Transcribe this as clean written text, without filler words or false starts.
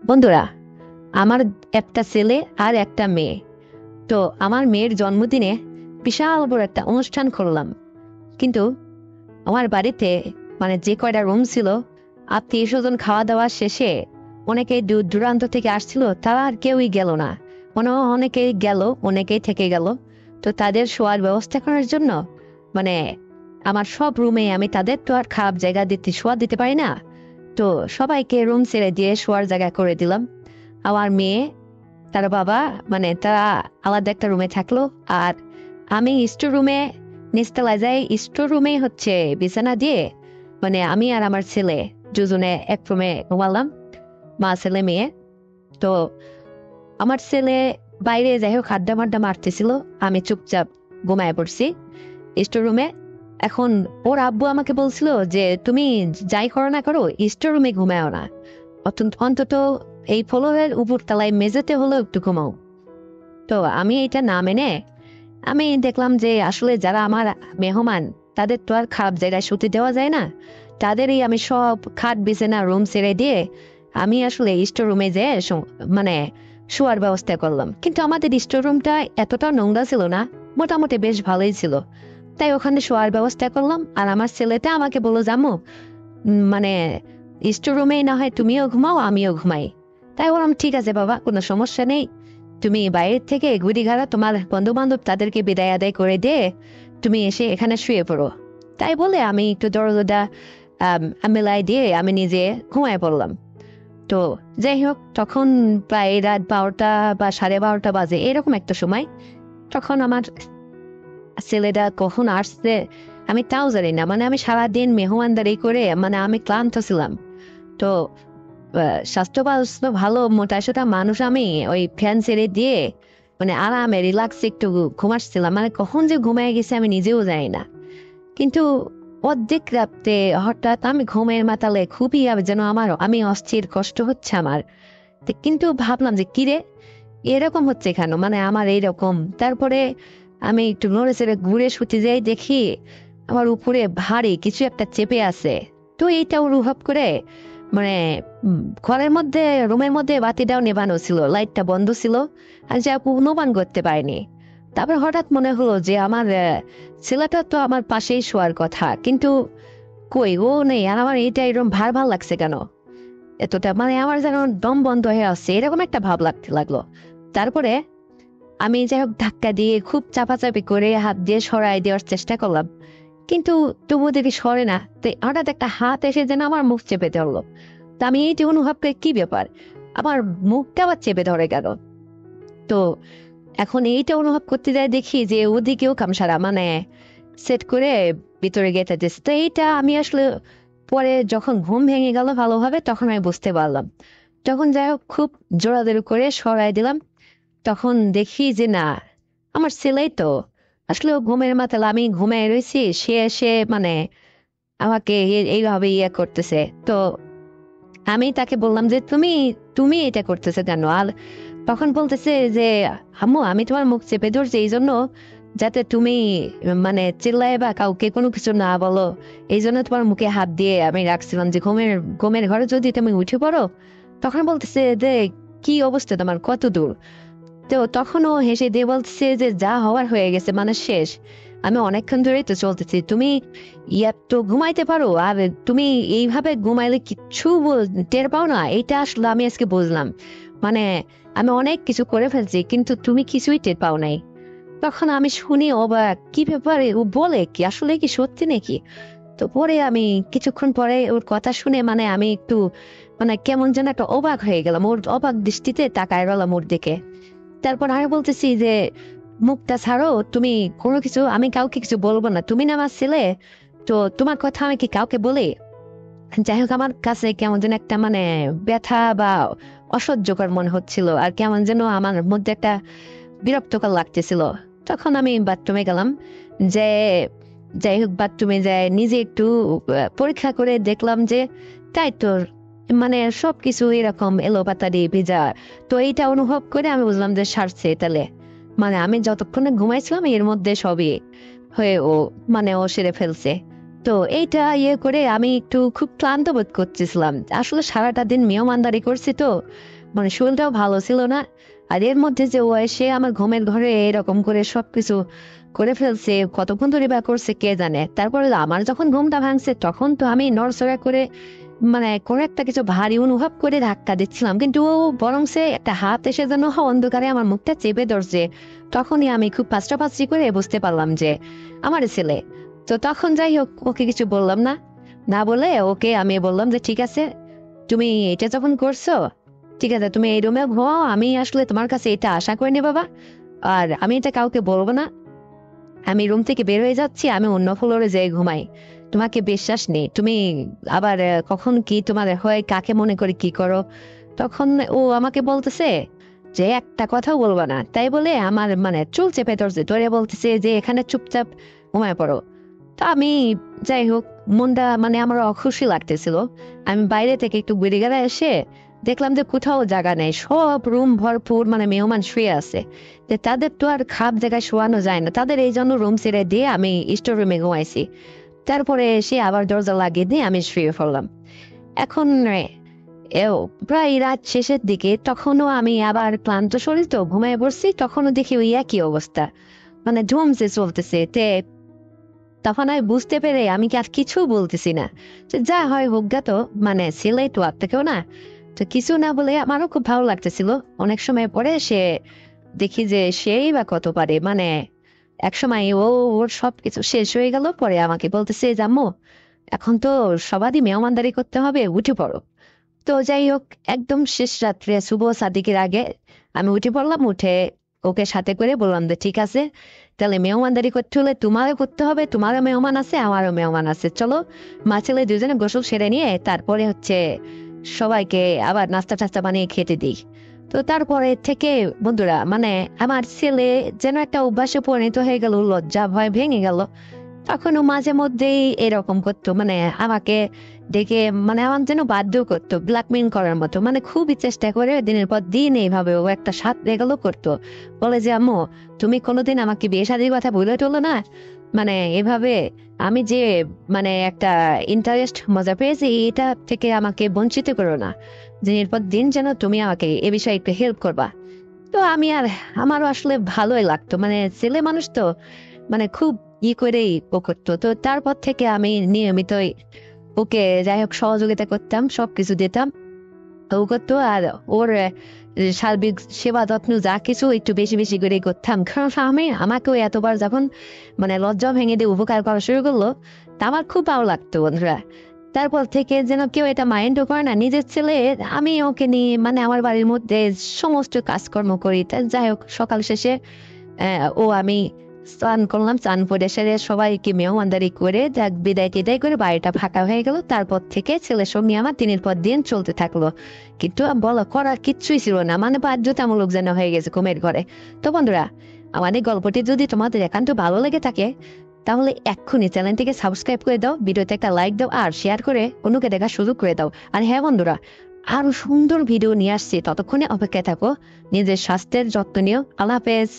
বন্ধুরা, আমার একটা ছেলে আর একটা মেয়ে। তো আমার মেয়ের জন্মদিনে বিশাল বড় একটা অনুষ্ঠান করলাম। কিন্তু আমার বাড়িতে যে কয়টা রুম ছিল, আত্মীয় স্বজন খাওয়া দাওয়া শেষে অনেকেই দূর দূরান্ত থেকে আসছিল, তারা আর কেউই গেল না। অনেকেই গেল, অনেকেই থেকে গেল। তো তাদের শোয়ার ব্যবস্থা করার জন্য মানে আমার সব রুমে আমি তাদের তো আর খারাপ জায়গা শোয়া দিতে পারি না। তো সবাইকে রুম ছেড়ে দিয়ে শোয়ার জায়গা করে দিলাম। আমার মেয়ে, তার বাবা, তারা আলাদা একটা রুমে থাকলো। আর আমি স্টোর রুমে, নিচতলায় যাই, স্টোর রুমে হচ্ছে বিছানা দিয়ে আমি আর আমার ছেলে দুজনে এক রুমে ঘুমালাম, মা ছেলে মেয়ে। তো আমার ছেলে বাইরে যাই হোক আড্ডা মাড্ডা মারতেছিল, আমি চুপচাপ ঘুমায় পড়ছি স্টোর রুমে। এখন ওর আব্বু আমাকে বলছিল যে তুমি যাই করো না করো, স্টোর রুমে ঘুমায়ও না, অন্তত এই ফ্লোরের উপর তলায় মেঝেতে হলেও একটু ঘুমাও। তো আমি এটা না মেনে আমি দেখলাম যে আসলে যারা আমার মেহমান, তাদের তো আর খারাপ জায়গায় শুতে দেওয়া যায় না। তাদেরই আমি সব খাট বিছানা রুম ছেড়ে দিয়ে আমি আসলে স্টোর রুমে যেয়ে মানে শোয়ার ব্যবস্থা করলাম। কিন্তু আমাদের স্টোর রুমটা এতটা নোংরা ছিল না, মোটামুটি বেশ ভালোই ছিল। তাই ওখানে শোয়ার ব্যবস্থা করলাম। আর আমার ছেলেটা আমাকে বললো, জামু মানে স্টোর রুমেই না হয় তুমিও ঘুমাও আমিও ঘুমাই। তাই বললাম ঠিক আছে বাবা, কোনো সমস্যা নেই, তুমি বাইরের থেকে ঘুরি ঘাড়া তোমার বন্ধু বান্ধব তাদেরকে বিদায় আদায় করে দিয়ে তুমি এসে এখানে শুয়ে পড়ো। তাই বলে আমি একটু দরজা মেলাই দিয়ে আমি নিজে ঘুমায় পড়লাম। তো যাই হোক, তখন প্রায় রাত 12টা বা 12:30 বাজে এরকম একটা সময়। তখন আমার ছেলেটা কখন আসছে আমি তাও জানি না। আমি সারাদিন মেহমানদারি করে আমি ক্লান্ত ছিলাম। তো স্বাস্থ্য ভালো মোটা সোটা মানুষ, আমি ওই ফ্যান ছেড়ে দিয়ে আরামে রিল্যাক্স একটু ঘুমাচ্ছিলাম। কখন যে ঘুমায় গেছে আমি নিজেও জানি না। কিন্তু অর্ধেক রাতে হঠাৎ আমি ঘুমের মাতালে খুবই যেন আমি অস্থির, কষ্ট হচ্ছে আমার। কিন্তু ভাবলাম যে কিরে এরকম হচ্ছে কেন, আমার এইরকম। তারপরে আমি একটু নড়ে চড়ে ঘুরে শুতে যাই, দেখি আমার উপরে ভারী কিছু একটা চেপে আছে। তো এইটা অনুভব করে মানে ঘরের মধ্যে, রুমের মধ্যে বাতিটাও নেবানো ছিল, লাইটটা বন্ধ ছিল, আর যা অনুমান করতে পারিনি। তারপর হঠাৎ মনে হলো যে আমার ছেলেটা তো আমার পাশেই শোয়ার কথা, কিন্তু কই ও নেই। আর আমার এইটা এরকম ভার ভাল লাগছে কেন এতটা, আমার যেন দম বন্ধ হয়ে আসছে, এরকম একটা ভাব লাগতে লাগলো। তারপরে আমি যাই হোক ধাক্কা দিয়ে খুব চাপাচাপি করে হাত দিয়ে সরাই দেওয়ার চেষ্টা করলাম, কিন্তু তবুও দেখি সরে না। তো হঠাৎ একটা হাত এসে যেন আমার মুখ চেপে ধরলো। তো আমি এইটি অনুভব করি কি ব্যাপার, আমার মুখটা আবার চেপে ধরে গেল। তো এখন এইটা অনুভব করতে যাই, দেখি যে ওদিকেও কামসারা সেট করে ভিতরে গেতে দিচ্ছে। তো এইটা আমি আসলে পরে যখন ঘুম ভেঙে গেল ভালোভাবে, তখন আমি বুঝতে পারলাম। তখন যাই হোক খুব জোরাজোরি করে সরাই দিলাম। তখন দেখি যে না, আমার ছেলেই তো। আসলে ও ঘুমের মাতাল, আমি ঘুমিয়ে রয়েছি, সে এসে আমাকে এইভাবে ইয়ে করতেছে। তো আমি তাকে বললাম যে তুমি তুমি এটা করতেছে কেন? আর তখন বলতেছে যে আম্মু, আমি তোমার মুখ চেপে ধরছি এই জন্য যাতে তুমি চিল্লায় বা কাউকে কোনো কিছু না বলো। এই জন্য তোমার মুখে হাত দিয়ে আমি রাখছিলাম যে ঘুমের ঘুমের ঘরে যদি তুমি উঠে পড়ো। তখন বলতেছে যে কি অবস্থা তোমার, কত দূর? তো তখনও হেসে দিয়ে বলছে যে যা হওয়ার হয়ে গেছে, শেষ। আমি অনেকক্ষণ ধরেই তো চলতেছি, তুমি তো ঘুমাইতে পারো, আর তুমি এইভাবে ঘুমাইলে কিচ্ছু টের পাও না। এইটা আসলে আমি আজকে বুঝলাম। মানে আমি অনেক কিছু করে ফেলছি, কিন্তু তুমি কিছুই টের পাও নাই। তখন আমি শুনি অবাক, কি ব্যাপারে, ও বলে কি, আসলে কি সত্যি নাকি? তো পরে আমি কিছুক্ষণ পরে ওর কথা শুনে আমি একটু কেমন যেন একটা অবাক হয়ে গেলাম, ওর অবাক দৃষ্টিতে তাকায় গেলাম ওর দিকে। তারপর আমি বলতেছি যে মুখটা ছাড়ো, তুমি কোনো কিছু, আমি কাউকে কিছু বলবো না, তুমি না আমার ছেলে, তো তোমার কথা আমি কি কাউকে বলি? যাই হোক, আমার কাছে কেমন যেন একটা ব্যথা বা অসহ্যকর মনে হচ্ছিল, আর কেমন যেন আমার মধ্যে একটা বিরক্তকর লাগতেছিল। তখন আমি বাথরুমে গেলাম, যে যাই হোক বাথরুমে যাই নিজে একটু পরীক্ষা করে দেখলাম যে তাই তো, সবকিছু এরকম এলোপাতাড়ি ভেজা। তো এইটা অনুভব করে আমি বুঝলাম যে সারছে তাহলে। আমি যতক্ষণে ঘুমাইছিলাম এর মধ্যে সবই হয়ে ও ও সেরে ফেলছে। তো এইটা করে আমি একটু খুব ক্লান্ত বোধ করতেছিলাম। আসলে সারাটা দিন মেহমানদারি করছি তো, মানে শরীরটাও ভালো ছিল না। আর এর মধ্যে যে ও এসে আমার ঘুমের ঘরে এরকম করে সবকিছু করে ফেলছে, কতক্ষণ ধরে বা করছে কে জানে। তারপরে আমার যখন ঘুমটা ভাঙছে তখন তো আমি নড়চড়া করে মানে কোনো একটা কিছু ভারী অনুভব করে ধাক্কা দিচ্ছিলাম, কিন্তু ও বরং সে একটা হাত এসে যেন অন্ধকারে আমার মুখটা চেপে ধরছে। তখনই আমি খুব পাঁচটা করে বুঝতে পারলাম যে আমার ছেলে। তো তখন যাই হোক ওকে কিছু বললাম না, না বলে ওকে আমি বললাম যে ঠিক আছে, তুমি এটা যখন করছো ঠিক আছে, তুমি এই রুমে ঘুমাও, আমি আসলে তোমার কাছে এটা আশা করিনি বাবা, আর আমি এটা কাউকে বলবো না। আমি রুম থেকে বের হয়ে যাচ্ছি, আমি অন্য ফ্লোরে যেয়ে ঘুমাই, তোমাকে বিশ্বাস নেই, তুমি আবার কখন কি তোমার হয় কাকে মনে করে কি করো। তখন ও আমাকে বলতেছে যে একটা কথাও বলবা না, তাই বলে আমার মানে চুল চেপে ধরছে, ধরে বলতেছে যে এখানে চুপচাপ ঘুমায় পড়ো। তো আমি যাই হোক মনটা মানে আমার অখুশি লাগতেছিল। আমি বাইরে থেকে একটু ঘুরে গেলে এসে দেখলাম যে কোথাও জায়গা নেই, সব রুম ভরপুর মানে মেহমান শুয়ে আছে। যে তাদের তো আর খাপ জায়গায় শোয়ানো যায় না, তাদের এই জন্য রুম ছেড়ে দিয়ে আমি স্টোর রুমে ঘুমাইছি। তারপরে এসে আবার দরজা লাগিয়ে দিয়ে আমি শুয়ে পড়লাম। এখন এও প্রায় রাত শেষের দিকে, তখনও আমি আবার ক্লান্ত শরীর তো ঘুমায় পড়ছি, তখনও দেখি ওই একই অবস্থা, মানে ধুমসে চলতেছে। তখন আমি বুঝতে পেরে আমি কি আর কিছু বলতেছি না, যে যা হয় হোক গা, তো মানে ছেলে তো আপনাকেও না। তো কিছু না বলে আমারও খুব ভালো লাগতেছিল। অনেক সময় পরে সে দেখি যে সেই বা কত পারে, মানে এক সময় ওর সবকিছু শেষ হয়ে গেল, পরে আমাকে বলতেছে জাম্মু এখন তো সবারই মেহমানদারি করতে হবে, উঠে পড়ো। তো যাই হোক একদম শেষ রাত্রে শুভ সাদিকের আগে আমি উঠে পড়লাম, উঠে ওকে সাথে করে বললাম যে ঠিক আছে, তাহলে মেহমানদারি করতে হলে তোমারও করতে হবে, তোমারও মেহমান আছে আমারও মেহমান আছে, চলো মা ছেলে দুজনে গোসল সেরে নিয়ে তারপরে সবাইকে আবার নাস্তা টাস্তা বানিয়ে খেতে দিই। তো তারপরে থেকে বন্ধুরা মানে আমার ছেলে যেন একটা অভ্যাসে পরিণত হয়ে গেল, লজ্জা ভয় ভেঙে গেল। তখনও মাঝে মধ্যেই এরকম করতো, মানে আমাকে ডেকে মানে আমার যেন বাধ্য করতো, ব্ল্যাকমেইল করার মতো, মানে খুবই চেষ্টা করে দিনের পর দিন এইভাবে ও একটা সাত রেগালও করতো। বলে যে আম্মু তুমি কোনোদিন আমাকে বিয়ে শাদীর কথা বলে টলো না, মানে এভাবে আমি যে মানে একটা ইন্টারেস্ট মজা পেয়েছি এটা থেকে আমাকে বঞ্চিত করো না, দিনের পর দিন যেন তুমি আমাকে এ বিষয়ে একটু হেল্প করবা। তো আমি আর আমারও আসলে ভালোই লাগতো, মানে ছেলে মানুষ তো মানে খুব করেই ও করতো। তো তারপর থেকে আমি নিয়মিতই ওকে যাই হোক সহযোগিতা করতাম, সবকিছু দিতাম, ও করতো। আর ওর সার্বিক সেবা যত্ন যা কিছু একটু বেশি বেশি করে করতাম, কারণ আমাকেও এতবার যখন মানে লজ্জা ভেঙে দিয়ে উপকার করা শুরু করলো, তা আমার খুব ভালো লাগতো বন্ধুরা। তারপর থেকে যেন কেউ এটা মাইন্ডও করে না, নিজের ছেলে আমি ওকে নিয়ে মানে আমার বাড়ির মধ্যে সমস্ত কাজকর্ম করি। তা যাই হোক সকাল শেষে আমি স্নান করলাম, স্নান করে সেরে সবাইকে মেহমানদারি করে বিদায় টিদায় করে বাড়িটা ফাঁকা হয়ে গেল। তারপর থেকে ছেলের সঙ্গে আমার দিনের পর দিন চলতে থাকলো, কিন্তু বলো করার কিচ্ছুই ছিল না, মানে বাধ্যতামূলক যেন হয়ে গেছে ঘুমের ঘরে। তো বন্ধুরা আমাদের গল্পটি যদি তোমাদের একান্ত ভালো লেগে থাকে তাহলে এক্ষুনি চ্যানেলটিকে সাবস্ক্রাইব করে দাও, ভিডিওতে একটা লাইক দাও আর শেয়ার করে অন্যকে দেখা শুরু করে দাও। আর হ্যাঁ বন্ধুরা, আরো সুন্দর ভিডিও নিয়ে আসছি, ততক্ষণে অপেক্ষায় থাকো। নিজের স্বাস্থ্যের যত্ন নিও। আল্লাহ হাফেজ।